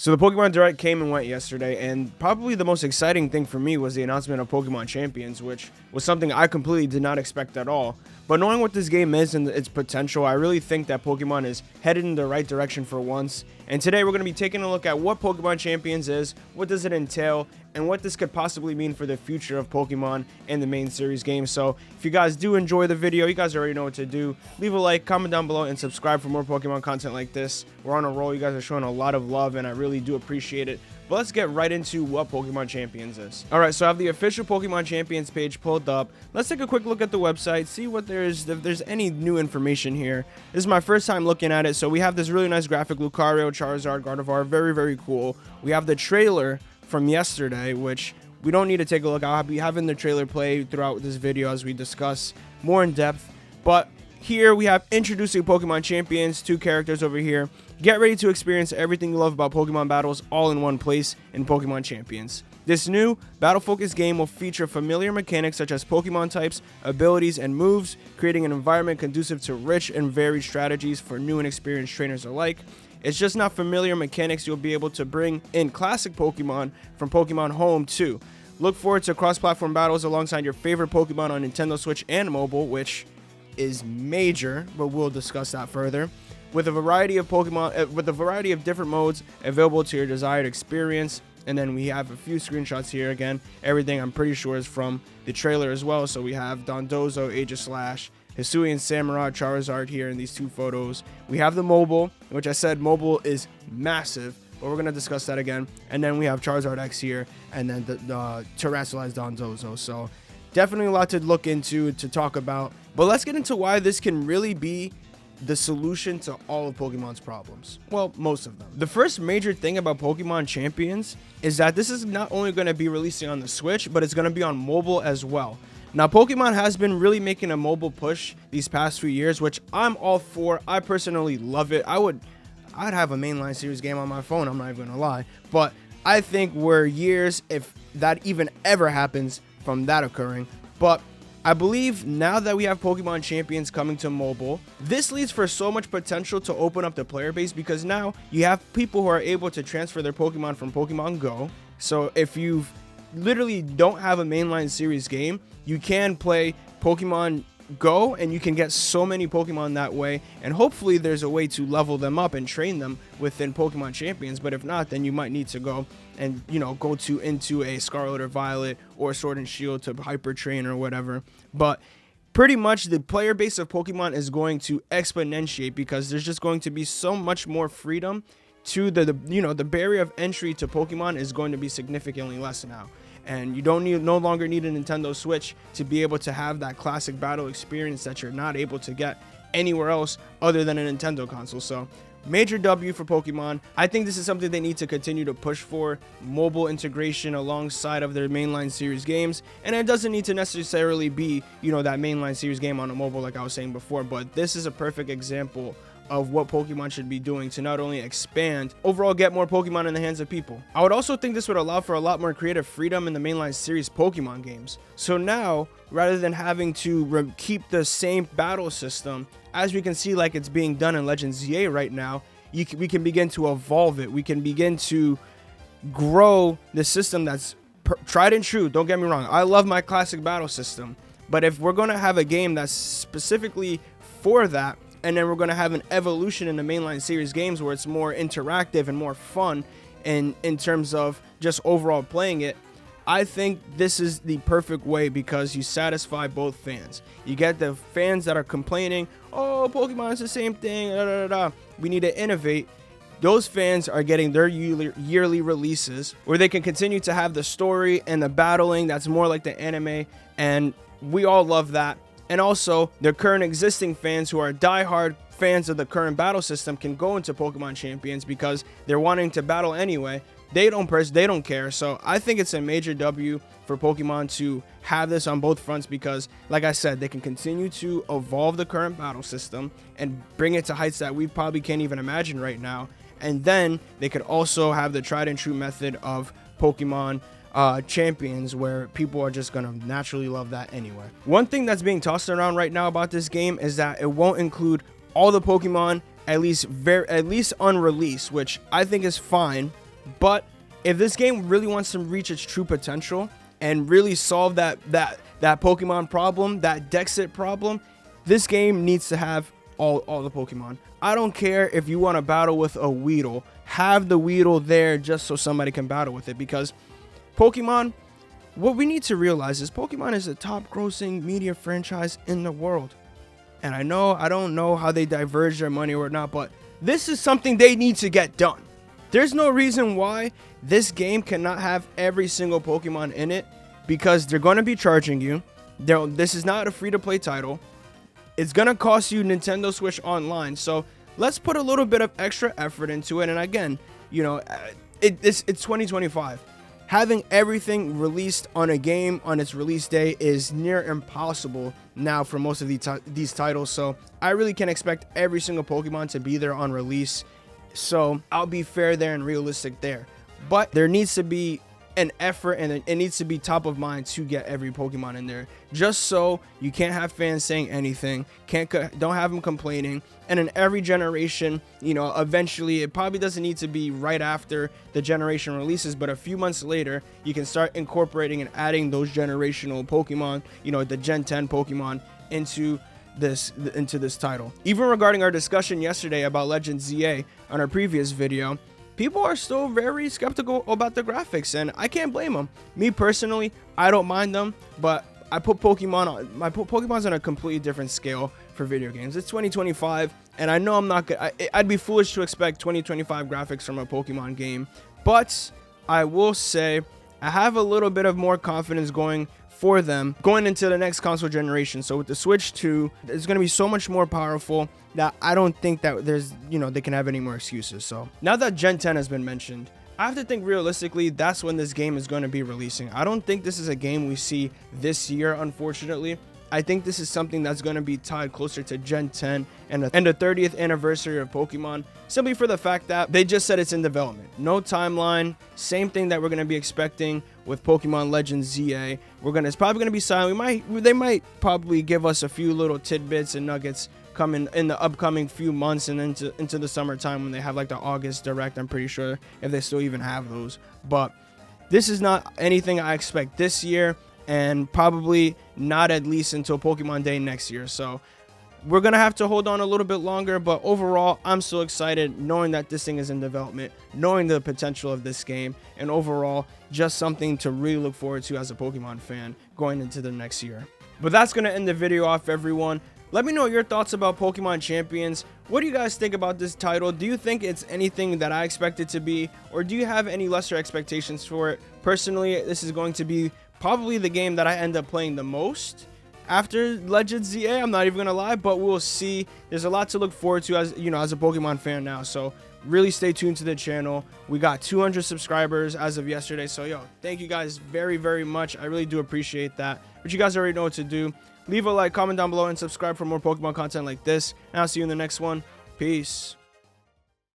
So the Pokemon Direct came and went yesterday, and probably the most exciting thing for me was the announcement of Pokemon Champions, which was something I completely did not expect at all. But knowing what this game is and its potential, I really think that Pokemon is headed in the right direction for once. And today we're going to be taking a look at what Pokemon Champions is, what does it entail, and what this could possibly mean for the future of Pokemon and the main series game. So if you guys do enjoy the video, you guys already know what to do. Leave a like, comment down below, and subscribe for more Pokemon content like this. We're on a roll. You guys are showing a lot of love, and I really do appreciate it. But let's get right into what Pokemon Champions is. Alright, so I have the official Pokemon Champions page pulled up. Let's take a quick look at the website, see what if there's any new information here. This is my first time looking at it, so we have this really nice graphic, Lucario, Charizard, Gardevoir, very, very cool. We have the trailer from yesterday, which we don't need to take a look. I'll be having the trailer play throughout this video as we discuss more in depth. But here we have introducing Pokemon Champions, 2 characters over here. Get ready to experience everything you love about Pokemon battles all in one place in Pokemon Champions. This new battle-focused game will feature familiar mechanics such as Pokemon types, abilities, and moves, creating an environment conducive to rich and varied strategies for new and experienced trainers alike. It's just not familiar mechanics. You'll be able to bring in classic Pokemon from Pokemon Home too. Look forward to cross-platform battles alongside your favorite Pokemon on Nintendo Switch and mobile, which is major, but we'll discuss that further. With a variety of different modes available to your desired experience. And then we have a few screenshots here. Again, everything I'm pretty sure is from the trailer as well. So we have Dondozo, Aegislash, Hisuian Samurott, Charizard here in these 2 photos. We have the mobile, which I said mobile is massive, but we're going to discuss that again. And then we have Charizard X here, and then the terrestrialized Dondozo. So definitely a lot to look into, to talk about. But let's get into why this can really be the solution to all of Pokemon's problems. Well, most of them. The first major thing about Pokemon Champions is that this is not only going to be releasing on the Switch, but it's going to be on mobile as well. Now, Pokemon has been really making a mobile push these past few years, which I'm all for. I personally love it. I'd have a mainline series game on my phone, I'm not even gonna lie. But I think we're years, if that even ever happens, from that occurring. But I believe now that we have Pokemon Champions coming to mobile, this leads for so much potential to open up the player base, because now you have people who are able to transfer their Pokemon from Pokemon Go. So if you literally don't have a mainline series game, you can play Pokemon Go and you can get so many Pokemon that way, and hopefully there's a way to level them up and train them within Pokemon Champions. But if not, then you might need to go and go into a Scarlet or Violet or Sword and Shield to hyper train or whatever. But pretty much the player base of Pokemon is going to exponentiate, because there's just going to be so much more freedom to the barrier of entry to Pokemon is going to be significantly less now. And you no longer need a Nintendo Switch to be able to have that classic battle experience that you're not able to get anywhere else other than a Nintendo console. So major W for Pokemon. I think this is something they need to continue to push for, mobile integration alongside of their mainline series games. And it doesn't need to necessarily be, that mainline series game on a mobile like I was saying before, but this is a perfect example of what Pokemon should be doing to not only expand, overall get more Pokemon in the hands of people. I would also think this would allow for a lot more creative freedom in the mainline series Pokemon games. So now, rather than having to keep the same battle system, as we can see like it's being done in Legends ZA right now, we can begin to evolve it. We can begin to grow the system that's tried and true. Don't get me wrong, I love my classic battle system. But if we're going to have a game that's specifically for that, and then we're going to have an evolution in the mainline series games where it's more interactive and more fun in terms of just overall playing it, I think this is the perfect way, because you satisfy both fans. You get the fans that are complaining, oh, Pokemon is the same thing, we need to innovate. Those fans are getting their yearly releases where they can continue to have the story and the battling that's more like the anime, and we all love that. And also, their current existing fans who are diehard fans of the current battle system can go into Pokemon Champions because they're wanting to battle anyway. They don't care. So I think it's a major W for Pokemon to have this on both fronts, because like I said, they can continue to evolve the current battle system and bring it to heights that we probably can't even imagine right now. And then they could also have the tried and true method of Pokemon Champions, where people are just gonna naturally love that anyway. One thing that's being tossed around right now about this game is that it won't include all the Pokemon, at least on release, which I think is fine. But if this game really wants to reach its true potential and really solve that Pokemon problem, that Dexit problem, this game needs to have all the Pokemon. I don't care if you want to battle with a Weedle. Have the Weedle there just so somebody can battle with it, because Pokemon, what we need to realize is Pokemon is the top grossing media franchise in the world. And I don't know how they diverge their money or not, but this is something they need to get done. There's no reason why this game cannot have every single Pokemon in it, because they're going to be charging you. This is not a free-to-play title. It's going to cost you Nintendo Switch Online. So let's put a little bit of extra effort into it. And again, you know, it's 2025. Having everything released on a game on its release day is near impossible now for most of these titles. So I really can expect every single Pokemon to be there on release. So I'll be fair there and realistic there. But there needs to be an effort, and it needs to be top of mind to get every Pokemon in there, just so you can't have fans saying anything, don't have them complaining. And in every generation, you know, eventually, it probably doesn't need to be right after the generation releases, but a few months later, you can start incorporating and adding those generational Pokemon, you know, the Gen 10 Pokemon into this title. Even regarding our discussion yesterday about Legend ZA on our previous video, people are still very skeptical about the graphics, and I can't blame them. Me personally, I don't mind them, but I put Pokemon's on a completely different scale for video games. It's 2025, and I know I'd be foolish to expect 2025 graphics from a Pokemon game, but I will say I have a little bit of more confidence going for them going into the next console generation. So with the Switch 2, it's going to be so much more powerful that I don't think that they can have any more excuses. So now that Gen 10 has been mentioned, I have to think realistically, that's when this game is going to be releasing. I don't think this is a game we see this year, unfortunately. I think this is something that's going to be tied closer to Gen 10 and the 30th anniversary of Pokemon, simply for the fact that they just said it's in development. No timeline. Same thing that we're going to be expecting with Pokemon Legends ZA. It's probably going to be silent. They might probably give us a few little tidbits and nuggets coming in the upcoming few months and into the summertime when they have like the August Direct. I'm pretty sure, if they still even have those. But this is not anything I expect this year, and probably not at least until Pokemon Day next year. So we're gonna have to hold on a little bit longer, but overall I'm so excited knowing that this thing is in development, knowing the potential of this game, and overall just something to really look forward to as a Pokemon fan going into the next year. But that's gonna end the video off, everyone. Let me know your thoughts about Pokemon Champions. What do you guys think about this title? Do you think it's anything that I expect it to be, or do you have any lesser expectations for it? Personally, this is going to be probably the game that I end up playing the most after Legends ZA. I'm not even gonna lie, but we'll see. There's a lot to look forward to as a Pokemon fan now. So really stay tuned to the channel. We got 200 subscribers as of yesterday. So yo, thank you guys very, very much. I really do appreciate that. But you guys already know what to do. Leave a like, comment down below, and subscribe for more Pokemon content like this. And I'll see you in the next one. Peace.